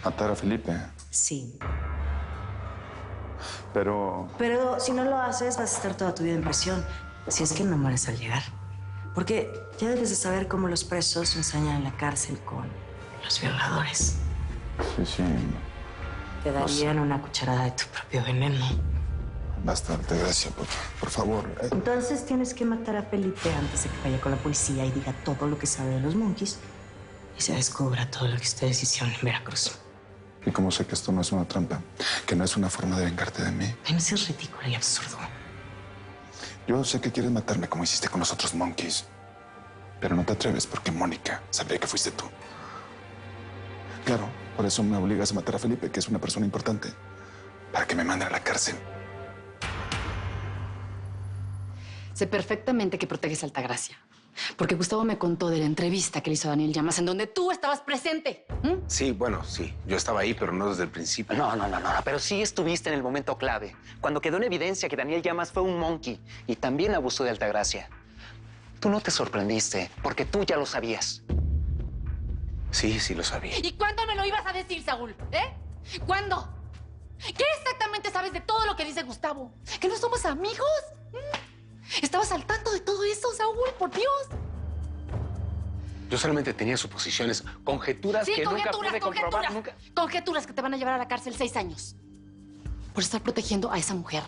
¿Matar a Felipe? Sí. Pero si no lo haces, vas a estar toda tu vida en prisión. Si es que no mueres al llegar. Porque ya debes de saber cómo los presos ensañan en la cárcel con los violadores. sí. Te darían una cucharada de tu propio veneno. Basta, Altagracia, por favor. Entonces tienes que matar a Felipe antes de que vaya con la policía y diga todo lo que sabe de los monkeys y se descubra todo lo que ustedes hicieron en Veracruz. ¿Y cómo sé que esto no es una trampa? Que no es una forma de vengarte de mí. Ay, no seas ridículo y absurdo. Yo sé que quieres matarme como hiciste con los otros monkeys. Pero no te atreves porque Mónica sabría que fuiste tú. Claro, por eso me obligas a matar a Felipe, que es una persona importante, para que me manden a la cárcel. Sé perfectamente que proteges a Altagracia. Porque Gustavo me contó de la entrevista que le hizo a Daniel Llamas, en donde tú estabas presente. Sí, bueno, sí. Yo estaba ahí, pero no desde el principio. No, pero sí estuviste en el momento clave, cuando quedó en evidencia que Daniel Llamas fue un monkey y también abusó de Altagracia. Tú no te sorprendiste, porque tú ya lo sabías. Sí, sí lo sabía. ¿Y cuándo me lo ibas a decir, Saúl? ¿Cuándo? ¿Qué exactamente sabes de todo lo que dice Gustavo? ¿Que no somos amigos? ¿Estabas al tanto de todo eso, Saúl? ¡Por Dios! Yo solamente tenía suposiciones, conjeturas que nunca pude comprobar. Conjeturas que te van a llevar a la cárcel 6 años. Por estar protegiendo a esa mujer.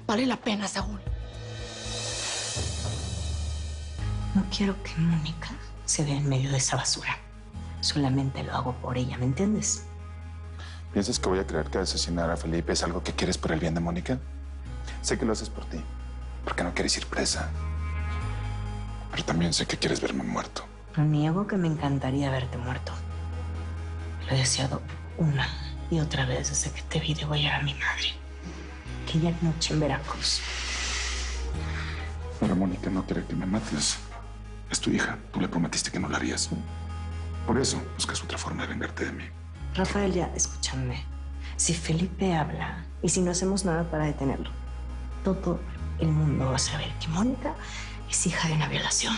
Vale la pena, Saúl. No quiero que Mónica se vea en medio de esa basura. Solamente lo hago por ella, ¿me entiendes? ¿Piensas que voy a creer que asesinar a Felipe es algo que quieres por el bien de Mónica? Sé que lo haces por ti, porque no quieres ir presa. Pero también sé que quieres verme muerto. No niego que me encantaría verte muerto. Lo he deseado una y otra vez desde que te vi degollar a mi madre. Aquella noche en Veracruz. Pero Mónica no quiere que me mates. Es tu hija. Tú le prometiste que no lo harías. Por eso buscas otra forma de vengarte de mí. Rafael, ya, escúchame. Si Felipe habla y si no hacemos nada para detenerlo, todo el mundo va a saber que Mónica es hija de una violación.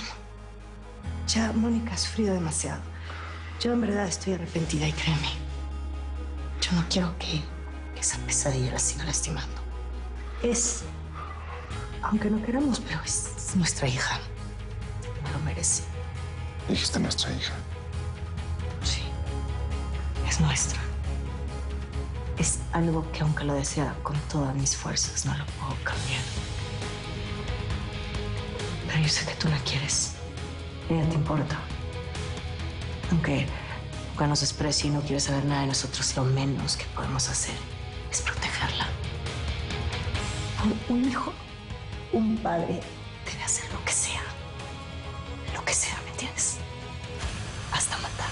Ya Mónica ha sufrido demasiado. Yo en verdad estoy arrepentida y créeme, yo no quiero que esa pesadilla la siga lastimando. Es, aunque no queramos, pero es nuestra hija. No lo merece. Dijiste nuestra hija. Sí, es nuestra. Es algo que aunque lo desea con todas mis fuerzas, no lo puedo cambiar. Pero yo sé que tú la quieres. Ella te importa. Aunque nos desprecie y no quiere saber nada de nosotros, lo menos que podemos hacer es protegerla. Un hijo, un padre debe hacer lo que sea. Lo que sea, ¿me entiendes? Hasta matar.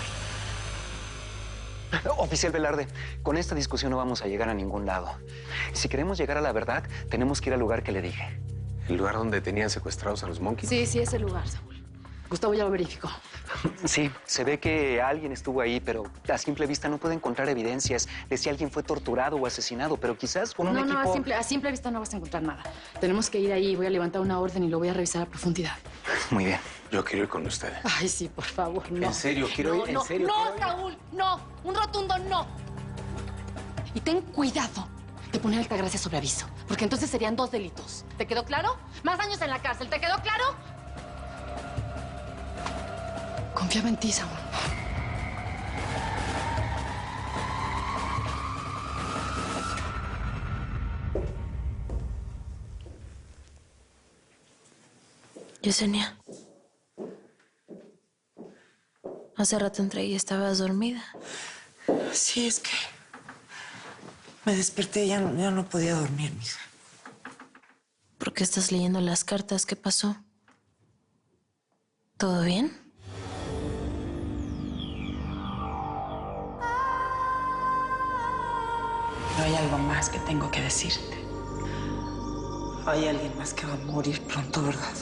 Oficial Velarde, con esta discusión no vamos a llegar a ningún lado. Si queremos llegar a la verdad, tenemos que ir al lugar que le dije. ¿El lugar donde tenían secuestrados a los monkeys? Sí, ese lugar, Saúl. Gustavo ya lo verificó. Sí, se ve que alguien estuvo ahí, pero a simple vista no puede encontrar evidencias de si alguien fue torturado o asesinado, pero quizás con un equipo... No, a simple vista no vas a encontrar nada. Tenemos que ir ahí, voy a levantar una orden y lo voy a revisar a profundidad. Muy bien. Yo quiero ir con ustedes. Ay, sí, por favor, no. ¿En serio? Quiero ir, ¿en serio? No, Saúl, no. Un rotundo no. Y ten cuidado de poner a Altagracia sobre aviso, porque entonces serían 2 delitos. ¿Te quedó claro? Más años en la cárcel, ¿te quedó claro? Confiaba en ti, Saúl. Yesenia, hace rato entré y estabas dormida. Sí, es que me desperté y ya no podía dormir, mija. ¿Por qué estás leyendo las cartas? ¿Qué pasó? ¿Todo bien? Pero hay algo más que tengo que decirte. Hay alguien más que va a morir pronto, ¿verdad?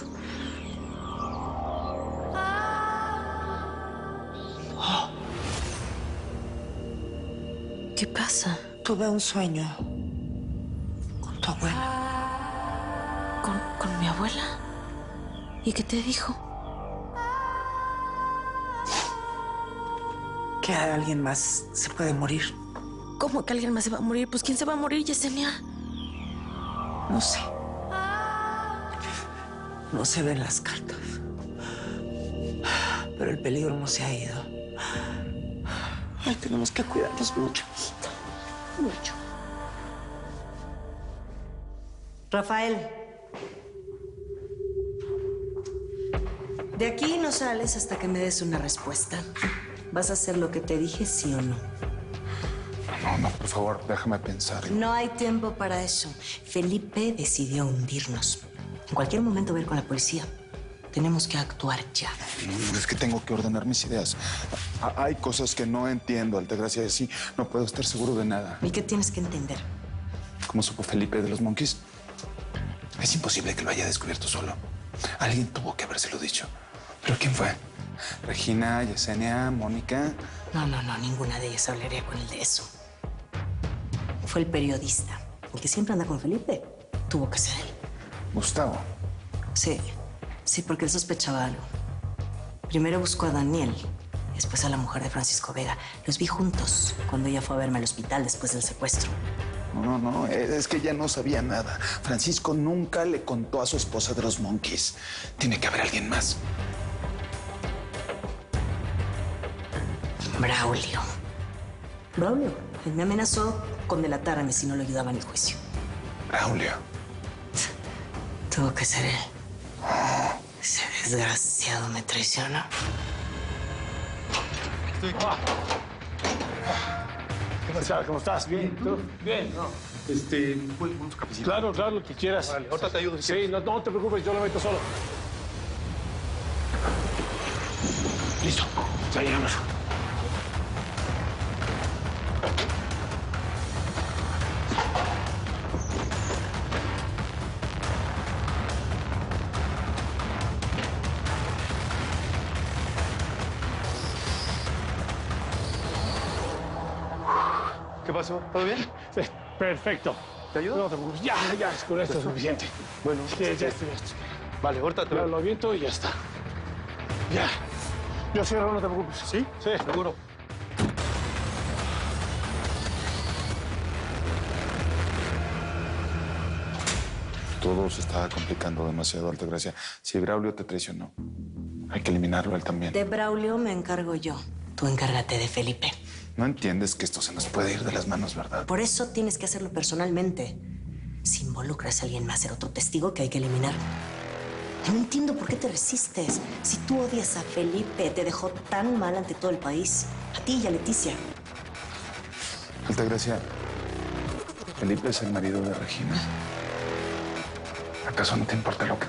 ¿Qué pasa? Tuve un sueño con tu abuela. ¿Con mi abuela? ¿Y qué te dijo? que alguien más se puede morir. ¿Cómo que alguien más se va a morir? Pues ¿quién se va a morir, Yesenia? No sé. No se ven las cartas. Pero el peligro no se ha ido. Ay, tenemos que cuidarnos mucho, hijita. Mucho. Rafael. De aquí no sales hasta que me des una respuesta. ¿Vas a hacer lo que te dije, sí o no? No, por favor, déjame pensar. No hay tiempo para eso. Felipe decidió hundirnos. En cualquier momento va a ir con la policía. Tenemos que actuar ya. No, es que tengo que ordenar mis ideas. Hay cosas que no entiendo, Altagracia, y así no puedo estar seguro de nada. ¿Y qué tienes que entender? ¿Cómo supo Felipe de los Monkeys? Es imposible que lo haya descubierto solo. Alguien tuvo que habérselo dicho. ¿Pero quién fue? ¿Regina, Yesenia, Mónica? No, ninguna de ellas hablaría con él de eso. Fue el periodista, el que siempre anda con Felipe. Tuvo que ser él. Gustavo. Sí, porque él sospechaba algo. Primero buscó a Daniel, después a la mujer de Francisco Vega. Los vi juntos cuando ella fue a verme al hospital después del secuestro. No, es que ella no sabía nada. Francisco nunca le contó a su esposa de los Monkeys. Tiene que haber alguien más. Braulio. Él me amenazó con delatarme si no lo ayudaba en el juicio. Braulio. Tuvo que ser él. Ese desgraciado me traicionó. ¿Cómo estás? ¿Bien? ¿Tú? Bien. No. Unos cafecitos. Claro, lo que quieras. Vale, ahorita te ayudo. Sí, no te preocupes, yo lo meto solo. Listo, ya llegamos. ¿Qué pasó? ¿Todo bien? Sí, perfecto. ¿Te ayudo? No te preocupes, ya, con esto es suficiente. Bueno, Sí, ya estoy. Vale, ahorita te Ya lo aviento y ya está. Ya. Yo cierro, no te preocupes. ¿Sí? Sí. Seguro. Todo se está complicando demasiado, Altagracia. Si Braulio te traicionó, hay que eliminarlo él también. De Braulio me encargo yo. Tú encárgate de Felipe. No entiendes que esto se nos puede ir de las manos, ¿verdad? Por eso tienes que hacerlo personalmente. Si involucras a alguien más, será otro testigo que hay que eliminar. No entiendo por qué te resistes. Si tú odias a Felipe, te dejó tan mal ante todo el país. A ti y a Leticia. Altagracia, Felipe es el marido de Regina. ¿Acaso no te importa lo que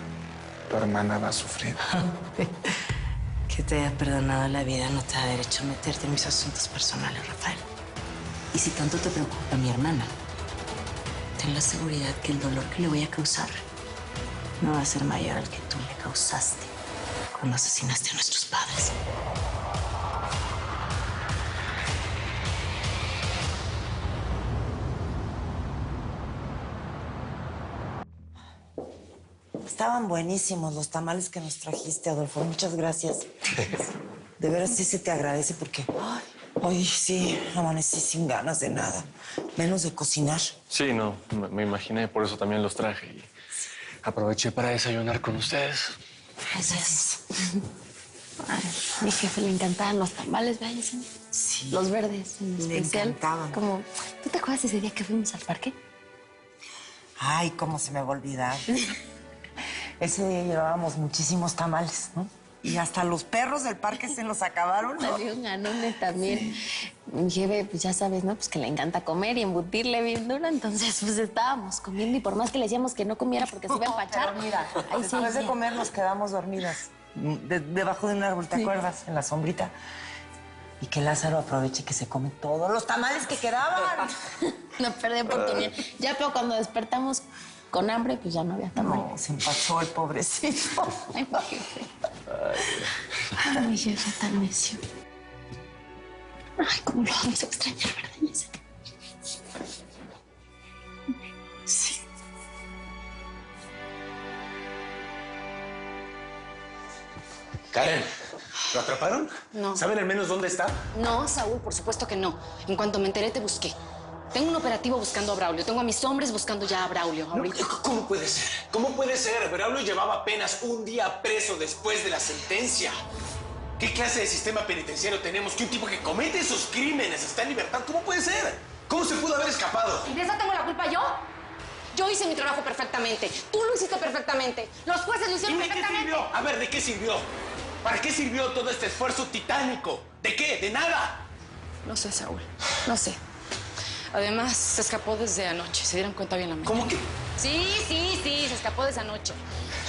tu hermana va a sufrir? Que te haya perdonado la vida no te da derecho a meterte en mis asuntos personales, Rafael. Y si tanto te preocupa mi hermana, ten la seguridad que el dolor que le voy a causar no va a ser mayor al que tú le causaste cuando asesinaste a nuestros padres. Estaban buenísimos los tamales que nos trajiste, Adolfo. Muchas gracias. De veras sí se te agradece porque hoy sí amanecí sin ganas de nada, menos de cocinar. Sí, no, me imaginé, por eso también los traje y aproveché para desayunar con ustedes. Gracias. Ay, mi jefe le encantaban los tamales, ¿verdad, Yesenia? Sí. Los verdes, en Le especial. encantaban. Como, ¿tú te acuerdas ese día que fuimos al parque? Ay, cómo se me va a olvidar. Ese día llevábamos muchísimos tamales, ¿no? Y hasta los perros del parque se los acabaron, ¿no? Había un ganone también. Mi jefe, pues ya sabes, ¿no? Pues que le encanta comer y embutirle bien duro. Entonces, pues estábamos comiendo y por más que le decíamos que no comiera porque se iba a empachar. Pero mira, ahí después de seguía. comer nos quedamos dormidas debajo de un árbol, ¿te acuerdas? En la sombrita. Y que Lázaro aproveche que se come todos los tamales que quedaban. No perdí oportunidad. Ya, pero cuando despertamos con hambre, pues ya no había tamal. No, se empachó el pobrecito. Ay, mi jefe. Ay, mi jefe tan necio. Ay, cómo lo vamos a extrañar, ¿verdad, Yesenia? Sí. Karen, atraparon? No. ¿Saben al menos dónde está? No, Saúl, por supuesto que no. En cuanto me enteré, te busqué. Tengo un operativo buscando a Braulio. Tengo a mis hombres buscando ya a Braulio. Ahorita. ¿Cómo puede ser? ¿Cómo puede ser? Braulio llevaba apenas un día preso después de la sentencia. ¿Qué clase de sistema penitenciario tenemos? Que un tipo que comete esos crímenes está en libertad. ¿Cómo puede ser? ¿Cómo se pudo haber escapado? ¿Y de eso tengo la culpa yo? Yo hice mi trabajo perfectamente. Tú lo hiciste perfectamente. Los jueces lo hicieron perfectamente. ¿De qué sirvió? A ver, ¿de qué sirvió? ¿Para qué sirvió todo este esfuerzo titánico? ¿De qué? ¿De nada? No sé, Saúl. No sé. Además, se escapó desde anoche. ¿Se dieron cuenta bien la mañana? ¿Cómo que? Sí, se escapó desde anoche.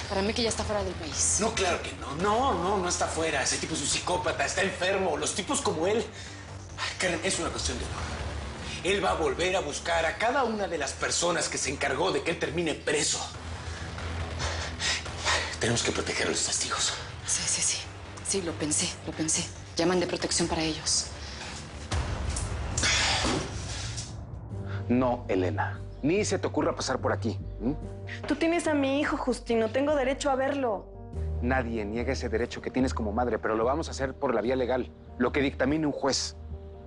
Para mí que ya está fuera del país. No, claro que no. No está fuera. Ese tipo es un psicópata, está enfermo. Los tipos como él... Karen, es una cuestión de honor. Él va a volver a buscar a cada una de las personas que se encargó de que él termine preso. Tenemos que proteger a los testigos. Sí. Sí, lo pensé. Llaman de protección para ellos. No, Elena. Ni se te ocurra pasar por aquí. Tú tienes a mi hijo, Justino. Tengo derecho a verlo. Nadie niega ese derecho que tienes como madre, pero lo vamos a hacer por la vía legal. Lo que dictamine un juez.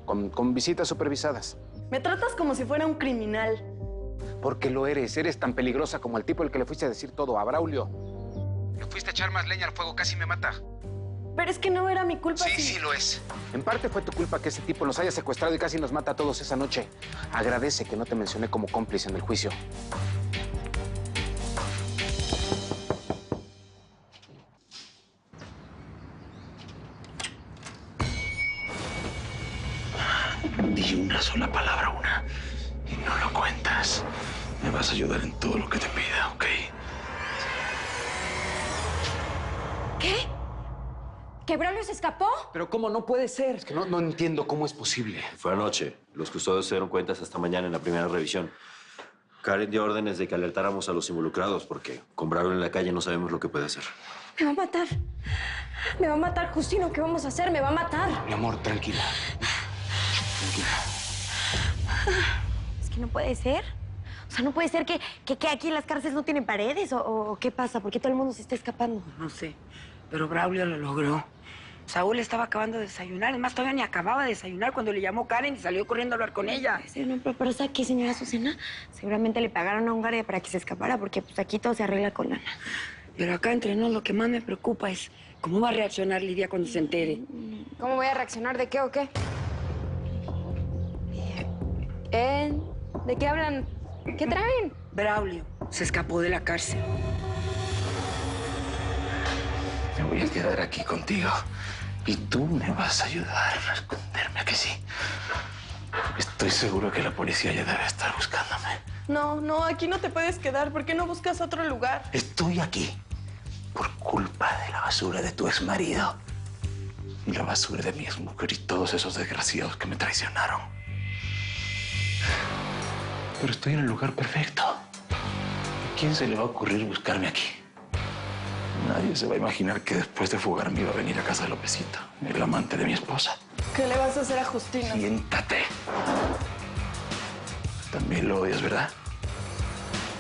Con visitas supervisadas. Me tratas como si fuera un criminal. Porque lo eres. Eres tan peligrosa como el tipo al que le fuiste a decir todo, a Braulio. Le fuiste a echar más leña al fuego, casi me mata. Pero es que no era mi culpa. Sí lo es. En parte fue tu culpa que ese tipo nos haya secuestrado y casi nos mata a todos esa noche. Agradece que no te mencioné como cómplice en el juicio. Di una sola palabra, y no lo cuentas. Me vas a ayudar en todo lo que te pida, ¿ok? ¿Qué? ¿Que Braulio se escapó? Pero ¿cómo no puede ser? Es que no entiendo cómo es posible. Fue anoche. Los custodios se dieron cuenta hasta mañana en la primera revisión. Karen dio órdenes de que alertáramos a los involucrados porque con Braulio en la calle no sabemos lo que puede hacer. Me va a matar. Me va a matar, Justino. ¿Qué vamos a hacer? Me va a matar. Mi amor, tranquila. Es que no puede ser. O sea, no puede ser que aquí las cárceles no tienen paredes. ¿O qué pasa? ¿Por qué todo el mundo se está escapando? No sé, pero Braulio lo logró. Saúl estaba acabando de desayunar. Es más, todavía ni acababa de desayunar cuando le llamó Karen y salió corriendo a hablar con ella. Sí, no, pero ¿sabe qué, señora Azucena? Seguramente le pagaron a un guardia para que se escapara, porque pues aquí todo se arregla con lana. Pero acá entre nos lo que más me preocupa es cómo va a reaccionar Lidia cuando se entere. ¿Cómo voy a reaccionar? ¿De qué o qué? ¿De qué hablan? ¿Qué traen? Braulio se escapó de la cárcel. Me voy a quedar aquí contigo y tú me vas a ayudar a esconderme, ¿a que sí? Estoy seguro que la policía ya debe estar buscándome. No, aquí no te puedes quedar. ¿Por qué no buscas otro lugar? Estoy aquí por culpa de la basura de tu exmarido y la basura de mi exmujer y todos esos desgraciados que me traicionaron. Pero estoy en el lugar perfecto. ¿A quién se le va a ocurrir buscarme aquí? Nadie se va a imaginar que después de fugarme iba a venir a casa de Lópezito, el amante de mi esposa. ¿Qué le vas a hacer a Justino? Siéntate. También lo odias, ¿verdad?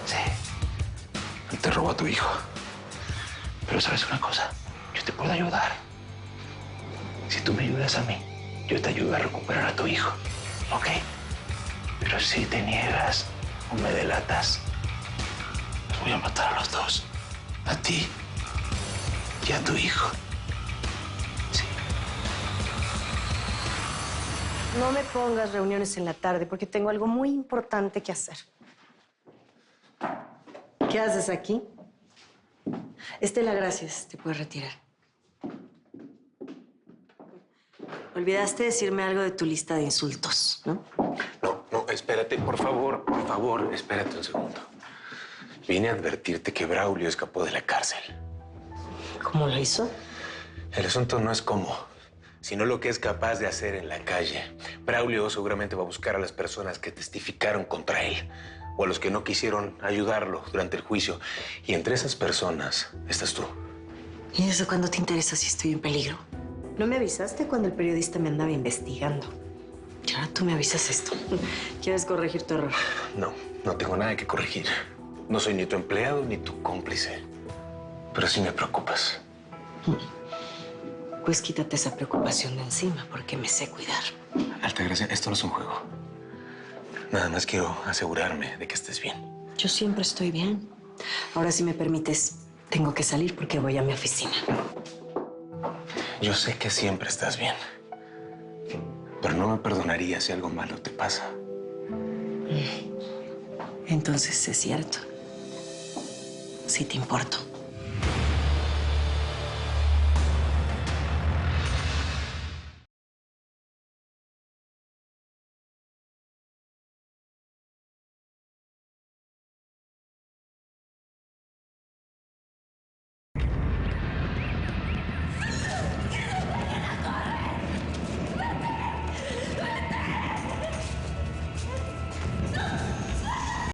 Sí. Él te robó a tu hijo. Pero ¿sabes una cosa? Yo te puedo ayudar. Si tú me ayudas a mí, yo te ayudo a recuperar a tu hijo. ¿Ok? Pero si te niegas o me delatas, los voy a matar a los dos. A ti y a tu hijo. Sí. No me pongas reuniones en la tarde porque tengo algo muy importante que hacer. ¿Qué haces aquí? Estela, gracias. Te puedes retirar. Olvidaste decirme algo de tu lista de insultos, ¿no? No, espérate, por favor, espérate un segundo. Vine a advertirte que Braulio escapó de la cárcel. ¿Cómo lo hizo? El asunto no es cómo, sino lo que es capaz de hacer en la calle. Braulio seguramente va a buscar a las personas que testificaron contra él o a los que no quisieron ayudarlo durante el juicio. Y entre esas personas estás tú. ¿Y eso cuándo te interesa si estoy en peligro? ¿No me avisaste cuando el periodista me andaba investigando? Y ahora tú me avisas esto. ¿Quieres corregir tu error? No tengo nada que corregir. No soy ni tu empleado ni tu cómplice. Pero sí me preocupas. Pues quítate esa preocupación de encima, porque me sé cuidar. Altagracia, esto no es un juego. Nada más quiero asegurarme de que estés bien. Yo siempre estoy bien. Ahora, si me permites, tengo que salir porque voy a mi oficina. Yo sé que siempre estás bien. Pero no me perdonaría si algo malo te pasa. Entonces es cierto. Sí te importo.